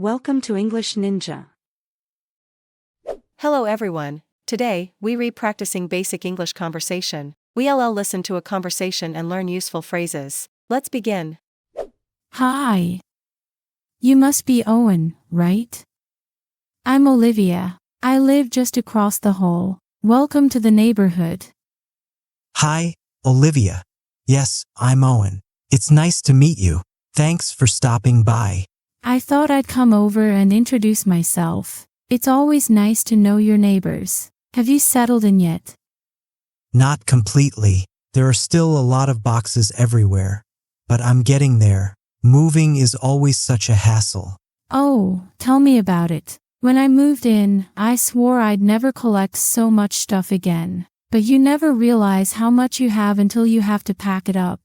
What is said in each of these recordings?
Welcome to English Ninja. Hello everyone. Today, we re-practicing basic English conversation. We'll listen to a conversation and learn useful phrases. Let's begin. Hi. You must be Owen, right? I'm Olivia. I live just across the hall. Welcome to the neighborhood. Hi, Olivia. Yes, I'm Owen. It's nice to meet you. Thanks for stopping by. I thought I'd come over and introduce myself. It's always nice to know your neighbors. Have you settled in yet? Not completely. There are still a lot of boxes everywhere. But I'm getting there. Moving is always such a hassle. Oh, tell me about it. When I moved in, I swore I'd never collect so much stuff again. But you never realize how much you have until you have to pack it up.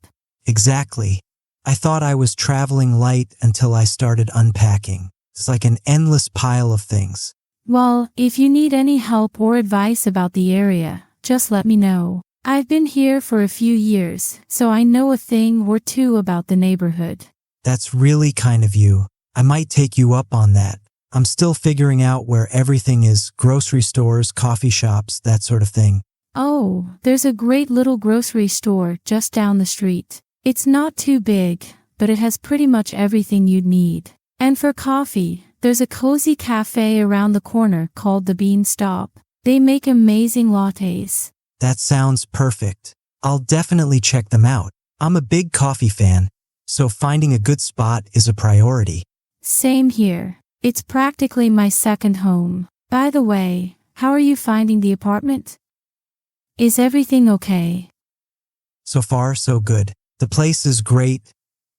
Exactly. I thought I was traveling light until I started unpacking. It's like an endless pile of things. Well, if you need any help or advice about the area, just let me know. I've been here for a few years, so I know a thing or two about the neighborhood. That's really kind of you. I might take you up on that. I'm still figuring out where everything is, grocery stores, coffee shops, that sort of thing. Oh, there's a great little grocery store just down the street. It's not too big, but it has pretty much everything you'd need. And for coffee, there's a cozy cafe around the corner called the Bean Stop. They make amazing lattes. That sounds perfect. I'll definitely check them out. I'm a big coffee fan, so finding a good spot is a priority. Same here. It's practically my second home. By the way, how are you finding the apartment? Is everything okay? So far, so good. The place is great,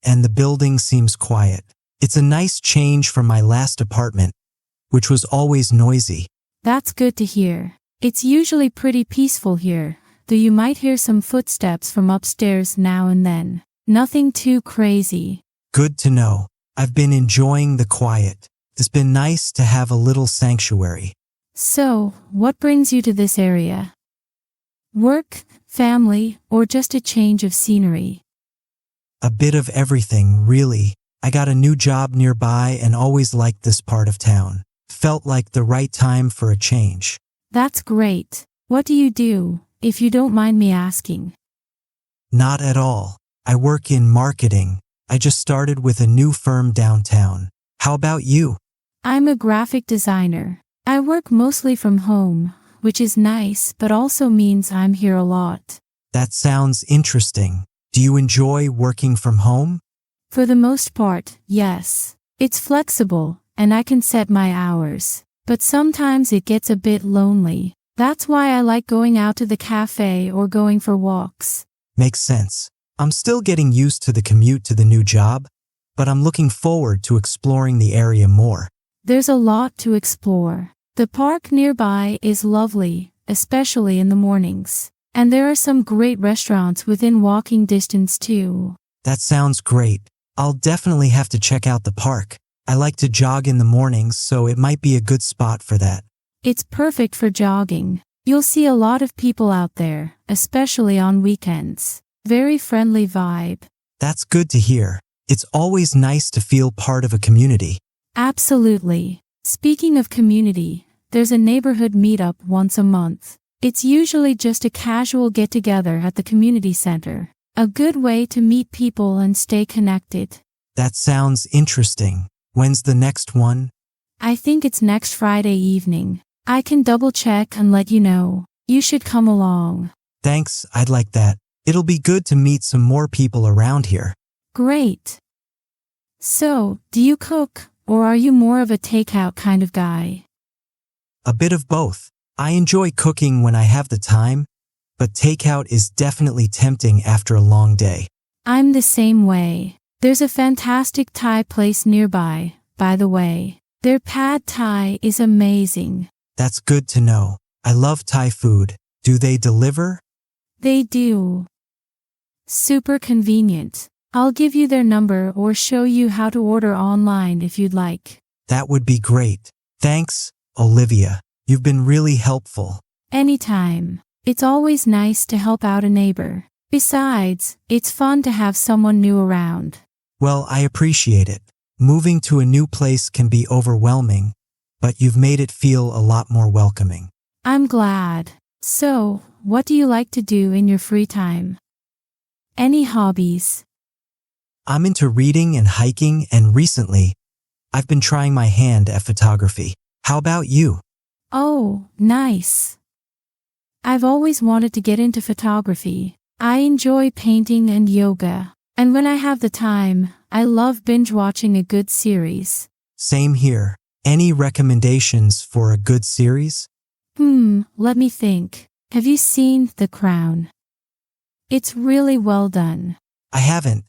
and the building seems quiet. It's a nice change from my last apartment, which was always noisy. That's good to hear. It's usually pretty peaceful here, though you might hear some footsteps from upstairs now and then. Nothing too crazy. Good to know. I've been enjoying the quiet. It's been nice to have a little sanctuary. So, what brings you to this area? Work, family, or just a change of scenery? A bit of everything, really. I got a new job nearby and always liked this part of town. Felt like the right time for a change. That's great. What do you do, if you don't mind me asking? Not at all. I work in marketing. I just started with a new firm downtown. How about you? I'm a graphic designer. I work mostly from home, which is nice but also means I'm here a lot. That sounds interesting. Do you enjoy working from home? For the most part, yes. It's flexible, and I can set my hours. But sometimes it gets a bit lonely. That's why I like going out to the cafe or going for walks. Makes sense. I'm still getting used to the commute to the new job, but I'm looking forward to exploring the area more. There's a lot to explore. The park nearby is lovely, especially in the mornings. And there are some great restaurants within walking distance too. That sounds great. I'll definitely have to check out the park. I like to jog in the mornings, so it might be a good spot for that. It's perfect for jogging. You'll see a lot of people out there, especially on weekends. Very friendly vibe. That's good to hear. It's always nice to feel part of a community. Absolutely. Speaking of community, there's a neighborhood meetup once a month. It's usually just a casual get-together at the community center. A good way to meet people and stay connected. That sounds interesting. When's the next one? I think it's next Friday evening. I can double-check and let you know. You should come along. Thanks, I'd like that. It'll be good to meet some more people around here. Great. So, do you cook, or are you more of a takeout kind of guy? A bit of both. I enjoy cooking when I have the time, but takeout is definitely tempting after a long day. I'm the same way. There's a fantastic Thai place nearby, by the way. Their pad Thai is amazing. That's good to know. I love Thai food. Do they deliver? They do. Super convenient. I'll give you their number or show you how to order online if you'd like. That would be great. Thanks, Olivia. You've been really helpful. Anytime. It's always nice to help out a neighbor. Besides, it's fun to have someone new around. Well, I appreciate it. Moving to a new place can be overwhelming, but you've made it feel a lot more welcoming. I'm glad. So, what do you like to do in your free time? Any hobbies? I'm into reading and hiking, and recently, I've been trying my hand at photography. How about you? Oh, nice. I've always wanted to get into photography. I enjoy painting and yoga. And when I have the time, I love binge watching a good series. Same here. Any recommendations for a good series? Let me think. Have you seen The Crown? It's really well done. I haven't,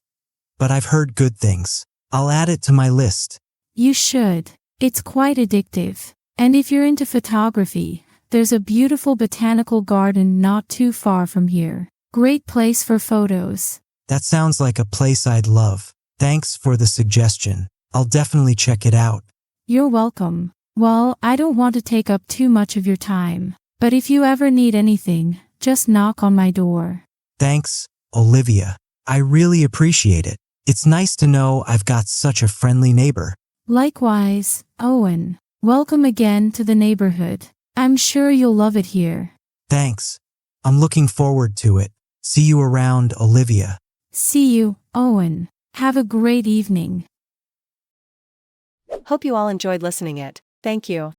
but I've heard good things. I'll add it to my list. You should. It's quite addictive. And if you're into photography, there's a beautiful botanical garden not too far from here. Great place for photos. That sounds like a place I'd love. Thanks for the suggestion. I'll definitely check it out. You're welcome. Well, I don't want to take up too much of your time, but if you ever need anything, just knock on my door. Thanks, Olivia. I really appreciate it. It's nice to know I've got such a friendly neighbor. Likewise, Owen. Welcome again to the neighborhood. I'm sure you'll love it here. Thanks. I'm looking forward to it. See you around, Olivia. See you, Owen. Have a great evening. Hope you all enjoyed listening it. Thank you.